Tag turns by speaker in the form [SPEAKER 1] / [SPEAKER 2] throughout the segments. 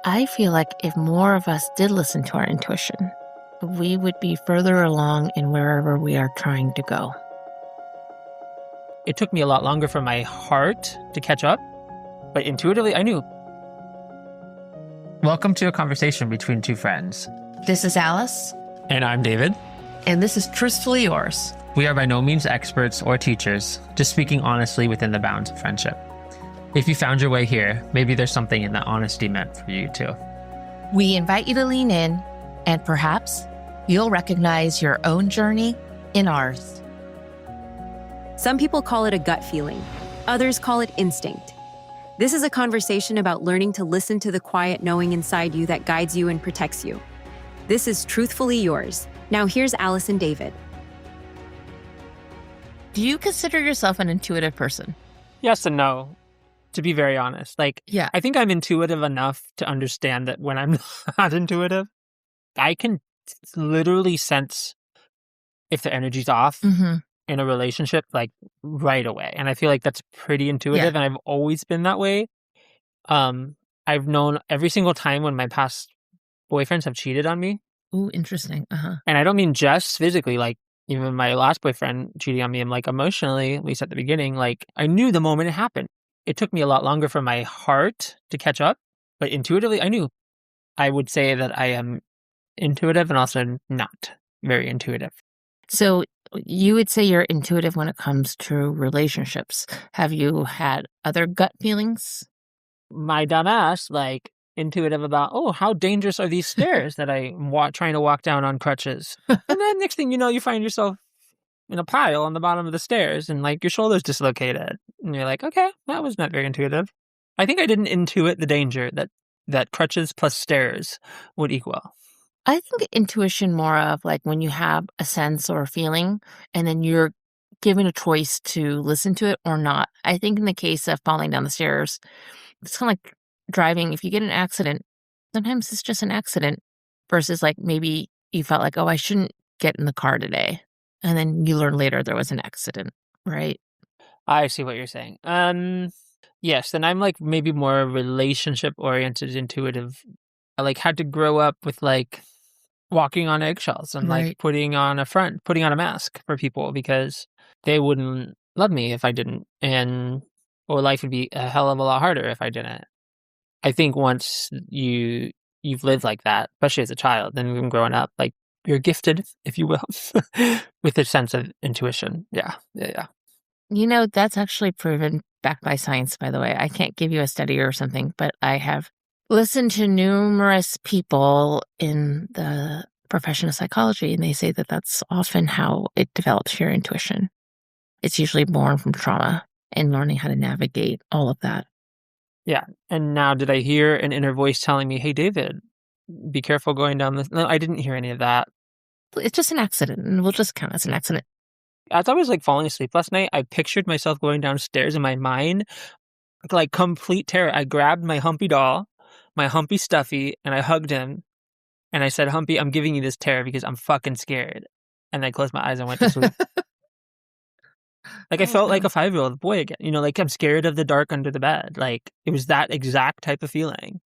[SPEAKER 1] I feel like if more of us did listen to our intuition, we would be further along in wherever we are trying to go.
[SPEAKER 2] It took me a lot longer for my heart to catch up, but intuitively I knew. Welcome to a conversation between two friends.
[SPEAKER 1] This is Alice.
[SPEAKER 2] And I'm David.
[SPEAKER 1] And this is Truthfully Yours.
[SPEAKER 2] We are by no means experts or teachers, just speaking honestly within the bounds of friendship. If you found your way here, maybe there's something in that honesty meant for you too.
[SPEAKER 1] We invite you to lean in, and perhaps you'll recognize your own journey in ours.
[SPEAKER 3] Some people call it a gut feeling. Others call it instinct. This is a conversation about learning to listen to the quiet knowing inside you that guides you and protects you. This is Truthfully Yours. Now here's Alice and David.
[SPEAKER 1] Do you consider yourself an intuitive person?
[SPEAKER 2] Yes and no, to be very honest.
[SPEAKER 1] Yeah.
[SPEAKER 2] I think I'm intuitive enough to understand that when I'm not intuitive, I can literally sense if the energy's off in a relationship, right away. And I feel like that's pretty intuitive, and I've always been that way. I've known every single time when my past boyfriends have cheated on me.
[SPEAKER 1] Ooh, interesting.
[SPEAKER 2] And I don't mean just physically, even my last boyfriend cheating on me, I'm emotionally, at least at the beginning, I knew the moment it happened. It took me a lot longer for my heart to catch up, but intuitively I knew. I would say that I am intuitive and also not very intuitive.
[SPEAKER 1] So you would say you're intuitive when it comes to relationships. Have you had other gut feelings?
[SPEAKER 2] My dumbass, intuitive about, how dangerous are these stairs that I'm trying to walk down on crutches? And then next thing you know, you find yourself in a pile on the bottom of the stairs and your shoulder's dislocated. And you're like, okay, that was not very intuitive. I think I didn't intuit the danger that crutches plus stairs would equal.
[SPEAKER 1] I think intuition more of when you have a sense or a feeling and then you're given a choice to listen to it or not. I think in the case of falling down the stairs, it's kind of like driving. If you get an accident, sometimes it's just an accident versus maybe you felt I shouldn't get in the car today. And then you learn later there was an accident, right?
[SPEAKER 2] I see what you're saying. Yes, then I'm maybe more relationship-oriented, intuitive. I had to grow up with walking on eggshells and
[SPEAKER 1] Right.
[SPEAKER 2] putting on a mask for people because they wouldn't love me if I didn't, or life would be a hell of a lot harder if I didn't. I think once you've lived like that, especially as a child, then growing up, you're gifted, if you will, with a sense of intuition. Yeah.
[SPEAKER 1] That's actually proven back by science, by the way. I can't give you a study or something, but I have listened to numerous people in the profession of psychology, and they say that that's often how it develops your intuition. It's usually born from trauma and learning how to navigate all of that.
[SPEAKER 2] Yeah. And now did I hear an inner voice telling me, hey, David, be careful going down this? No, I didn't hear any of that.
[SPEAKER 1] It's just an accident, and we'll just count it as an accident.
[SPEAKER 2] As I was falling asleep last night, I pictured myself going downstairs in my mind, complete terror. I grabbed my Humpy doll, my Humpy stuffy, and I hugged him. And I said, Humpy, I'm giving you this terror because I'm fucking scared. And I closed my eyes and went to sleep. I felt like a 5-year-old boy again. I'm scared of the dark under the bed. It was that exact type of feeling.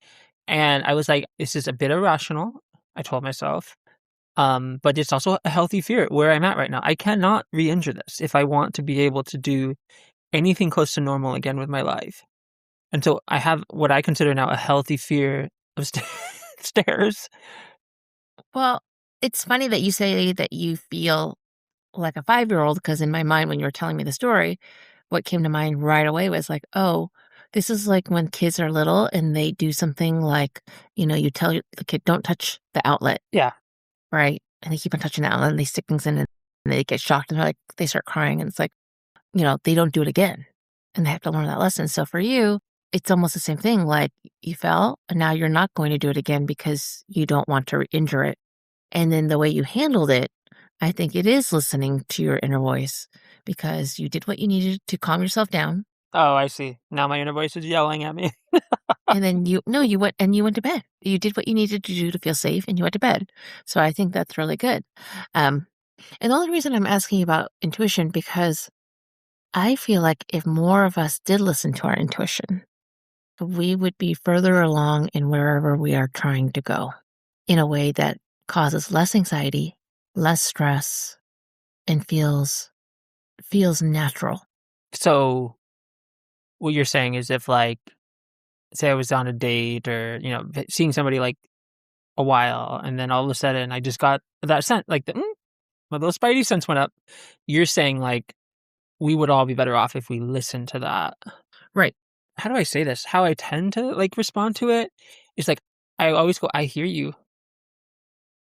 [SPEAKER 2] And I was like, this is a bit irrational, I told myself. But it's also a healthy fear where I'm at right now. I cannot re-injure this if I want to be able to do anything close to normal again with my life. And so I have what I consider now a healthy fear of stairs.
[SPEAKER 1] Well, it's funny that you say that you feel like a 5-year-old, because in my mind, when you were telling me the story, what came to mind right away was this is when kids are little and they do something you tell the kid, don't touch the outlet.
[SPEAKER 2] Yeah.
[SPEAKER 1] Right. And they keep on touching the outlet and they stick things in and they get shocked and they start crying. And it's they don't do it again. And they have to learn that lesson. So for you, it's almost the same thing. You fell and now you're not going to do it again because you don't want to injure it. And then the way you handled it, I think it is listening to your inner voice because you did what you needed to calm yourself down.
[SPEAKER 2] Oh, I see. Now my inner voice is yelling at me.
[SPEAKER 1] And then you went to bed. You did what you needed to do to feel safe and you went to bed. So I think that's really good. And the only reason I'm asking about intuition, because I feel like if more of us did listen to our intuition, we would be further along in wherever we are trying to go in a way that causes less anxiety, less stress, and feels natural.
[SPEAKER 2] So what you're saying is if like, say I was on a date or, seeing somebody like a while and then all of a sudden I just got that sense, like my little spidey sense went up. You're saying like we would all be better off if we listened to that.
[SPEAKER 1] Right.
[SPEAKER 2] How do I say this? How I tend to like respond to it is like I always go, I hear you,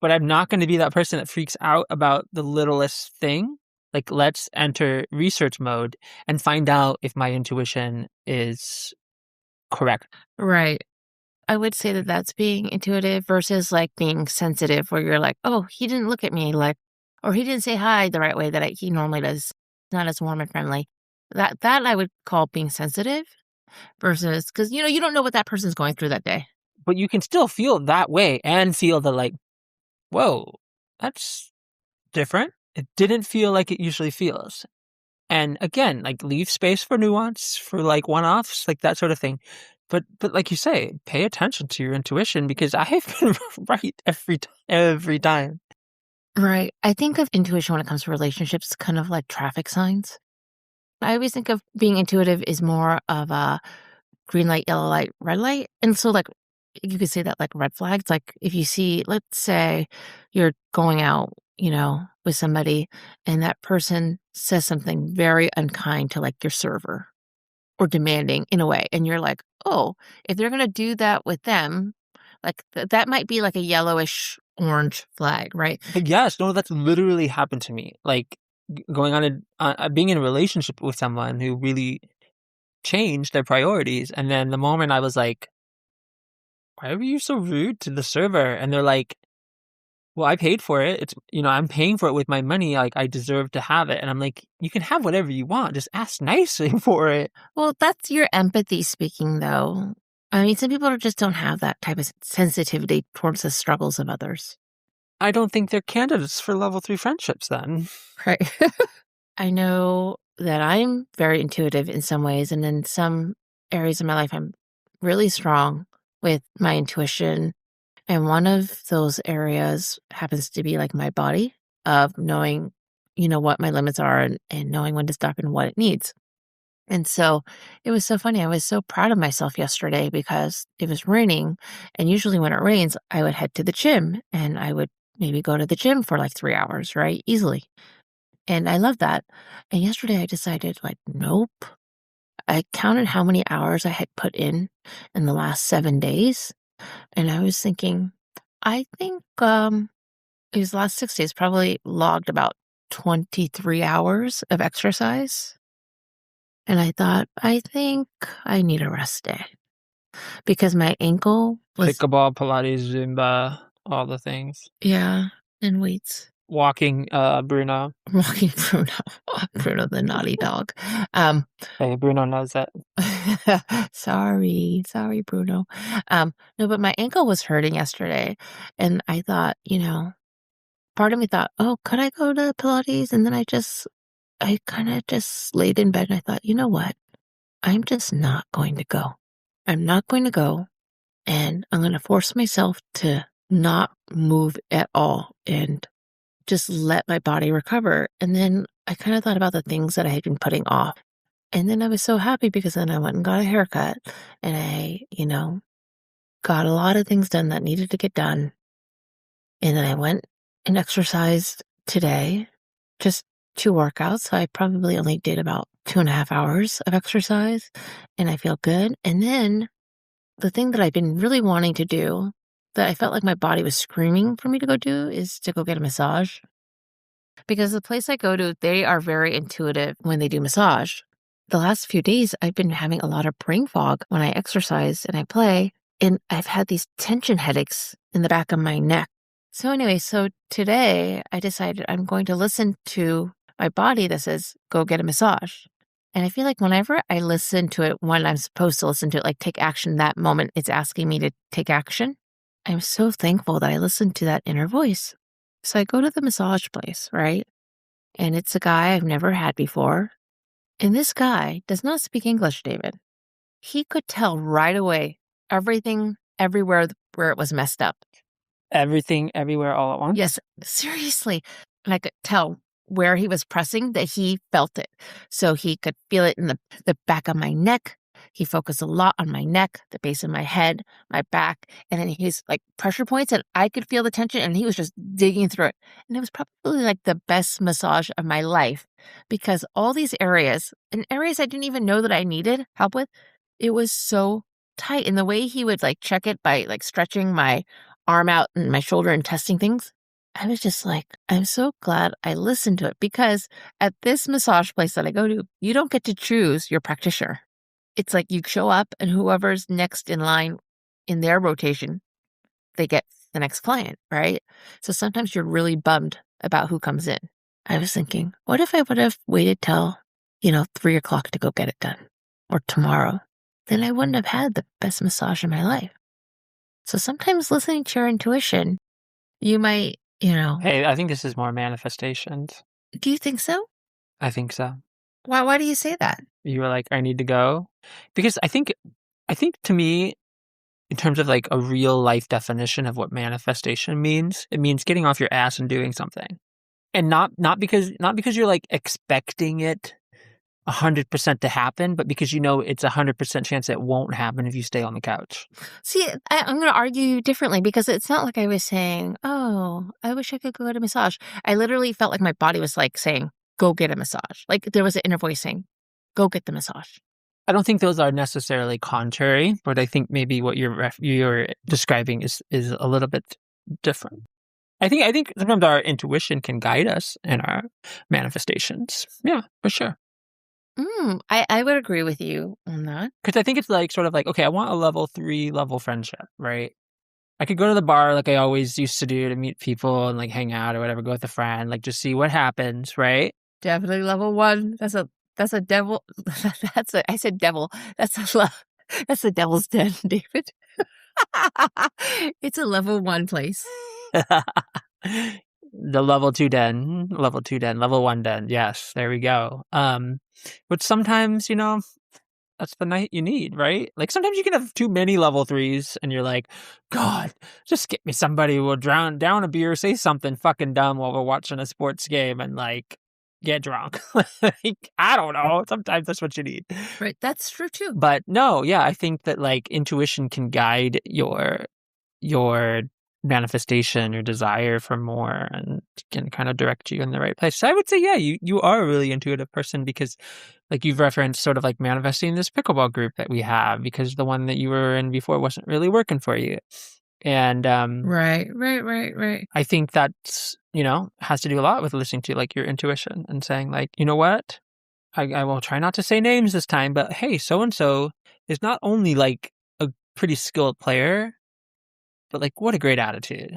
[SPEAKER 2] but I'm not going to be that person that freaks out about the littlest thing. Like, let's enter research mode and find out if my intuition is correct.
[SPEAKER 1] Right. I would say that that's being intuitive versus like being sensitive, where you're like, oh, he didn't look at me like, or he didn't say hi the right way that he normally does. Not as warm and friendly. That I would call being sensitive versus because you don't know what that person's going through that day.
[SPEAKER 2] But you can still feel that way and feel the like, whoa, that's different. It didn't feel like it usually feels. And again, like leave space for nuance, for like one-offs, like that sort of thing. But like you say, pay attention to your intuition because I have been right every time.
[SPEAKER 1] Right. I think of intuition when it comes to relationships kind of like traffic signs. I always think of being intuitive is more of a green light, yellow light, red light. And so like you could say that like red flags, like if you see, let's say you're going out, with somebody and that person says something very unkind to like your server or demanding in a way. And you're like, oh, if they're going to do that with them, like that might be like a yellowish orange flag, right?
[SPEAKER 2] But yes, no, that's literally happened to me. Like going on being in a relationship with someone who really changed their priorities. And then the moment I was like, why were you so rude to the server? And they're like, well, I paid for it. It's, I'm paying for it with my money. Like I deserve to have it. And I'm like, you can have whatever you want. Just ask nicely for it.
[SPEAKER 1] Well, that's your empathy speaking though. I mean, some people just don't have that type of sensitivity towards the struggles of others.
[SPEAKER 2] I don't think they're candidates for level 3 friendships then.
[SPEAKER 1] Right. I know that I'm very intuitive in some ways, and in some areas of my life, I'm really strong with my intuition. And one of those areas happens to be like my body, of knowing, what my limits are and knowing when to stop and what it needs. And so it was so funny. I was so proud of myself yesterday because it was raining. And usually when it rains, I would head to the gym and I would maybe go to the gym for like 3 hours, right? Easily. And I love that. And yesterday I decided like, nope. I counted how many hours I had put in the last 7 days. And I was thinking, I think it was the last 6 days, probably logged about 23 hours of exercise. And I thought, I think I need a rest day because my ankle was,
[SPEAKER 2] Pickleball, Pilates, Zumba, all the things.
[SPEAKER 1] yeah, and weights.
[SPEAKER 2] Walking Bruno.
[SPEAKER 1] Walking Bruno. Bruno the naughty dog.
[SPEAKER 2] Hey, Bruno knows that.
[SPEAKER 1] Sorry, Bruno. No, but my ankle was hurting yesterday. And I thought, part of me thought, oh, could I go to Pilates? And then I kind of just laid in bed and I thought, you know what? I'm just not going to go. I'm not going to go. And I'm going to force myself to not move at all and just let my body recover. And then I kind of thought about the things that I had been putting off. And then I was so happy because then I went and got a haircut and I, got a lot of things done that needed to get done. And then I went and exercised today, just 2 workouts. So I probably only did about 2.5 hours of exercise and I feel good. And then the thing that I've been really wanting to do that I felt like my body was screaming for me to go do is to go get a massage. Because the place I go to, they are very intuitive when they do massage. The last few days, I've been having a lot of brain fog when I exercise and I play, and I've had these tension headaches in the back of my neck. So anyway, today I decided I'm going to listen to my body that says, go get a massage. And I feel like whenever I listen to it when I'm supposed to listen to it, like take action that moment, it's asking me to take action. I'm so thankful that I listened to that inner voice. So I go to the massage place, right? And it's a guy I've never had before. And this guy does not speak English, David. he could tell right away everything, everywhere where it was messed up.
[SPEAKER 2] Everything, everywhere, all at once?
[SPEAKER 1] Yes, seriously. And I could tell where he was pressing that he felt it. So he could feel it in the back of my neck. He focused a lot on my neck, the base of my head, my back, and then his like pressure points, and I could feel the tension, and he was just digging through it. And it was probably like the best massage of my life because all these areas, and areas I didn't even know that I needed help with, it was so tight. And the way he would like check it by like stretching my arm out and my shoulder and testing things, I was just like, I'm so glad I listened to it because at this massage place that I go to, you don't get to choose your practitioner. It's like you show up and whoever's next in line in their rotation, they get the next client, right? So sometimes you're really bummed about who comes in. I was thinking, what if I would have waited till, 3 o'clock to go get it done or tomorrow? Then I wouldn't have had the best massage in my life. So sometimes listening to your intuition, you might,
[SPEAKER 2] Hey, I think this is more manifestations.
[SPEAKER 1] Do you think so?
[SPEAKER 2] I think so.
[SPEAKER 1] Why do you say that?
[SPEAKER 2] You were like, I need to go. Because I think to me, in terms of like a real life definition of what manifestation means, it means getting off your ass and doing something. And not because you're like expecting it 100% to happen, but because it's 100% chance it won't happen if you stay on the couch.
[SPEAKER 1] See, I'm going to argue differently because it's not like I was saying, oh, I wish I could go get a massage. I literally felt like my body was like saying, go get a massage. Like there was an inner voice saying, go get the massage.
[SPEAKER 2] I don't think those are necessarily contrary, but I think maybe what you're describing is a little bit different. I think sometimes our intuition can guide us in our manifestations. Yeah, for sure.
[SPEAKER 1] I would agree with you on that.
[SPEAKER 2] Because I think it's like sort of like, okay, I want a level 3 level friendship, right? I could go to the bar like I always used to do to meet people and like hang out or whatever, go with a friend, like just see what happens, right?
[SPEAKER 1] Definitely level 1. That's a devil. I said devil. That's the devil's den, David. It's a level 1 place.
[SPEAKER 2] The level 2 den, level 1 den. Yes, there we go. But sometimes, that's the night you need, right? Like sometimes you can have too many level 3s and you're like, God, just get me somebody who will down a beer, say something fucking dumb while we're watching a sports game and like get drunk. Like, I don't know. Sometimes that's what you need.
[SPEAKER 1] Right. That's true too.
[SPEAKER 2] But no, yeah, I think that like intuition can guide your manifestation, your desire for more, and can kind of direct you in the right place. So I would say, yeah, you are a really intuitive person because like you've referenced sort of like manifesting this pickleball group that we have because the one that you were in before wasn't really working for you. And
[SPEAKER 1] Right.
[SPEAKER 2] I think that's, has to do a lot with listening to like your intuition and saying like, you know what? I will try not to say names this time, but hey, so-and-so is not only like a pretty skilled player, but like, what a great attitude.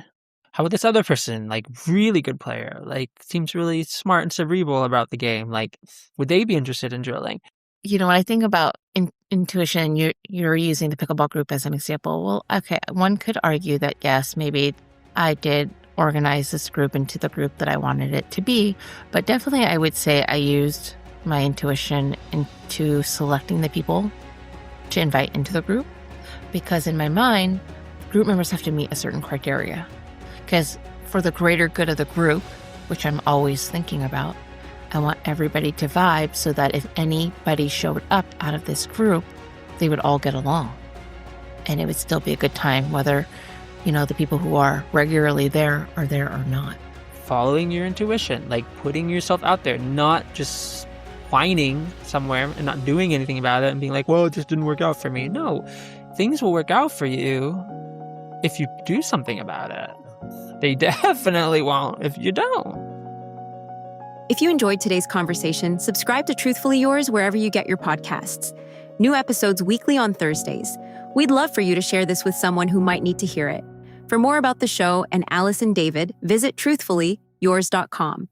[SPEAKER 2] How about this other person? Like, really good player. Like, seems really smart and cerebral about the game. Like, would they be interested in drilling?
[SPEAKER 1] When I think about intuition, you're using the pickleball group as an example. Well, okay, one could argue that yes, maybe I did organize this group into the group that I wanted it to be, but definitely I would say I used my intuition into selecting the people to invite into the group because in my mind, group members have to meet a certain criteria because for the greater good of the group, which I'm always thinking about, I want everybody to vibe so that if anybody showed up out of this group, they would all get along and it would still be a good time, whether, the people who are regularly there are there or not.
[SPEAKER 2] Following your intuition, like putting yourself out there, not just whining somewhere and not doing anything about it and being like, well, it just didn't work out for me. No, things will work out for you if you do something about it. They definitely won't if you don't.
[SPEAKER 3] If you enjoyed today's conversation, subscribe to Truthfully Yours wherever you get your podcasts. New episodes weekly on Thursdays. We'd love for you to share this with someone who might need to hear it. For more about the show and Alice and David, visit truthfullyyours.com.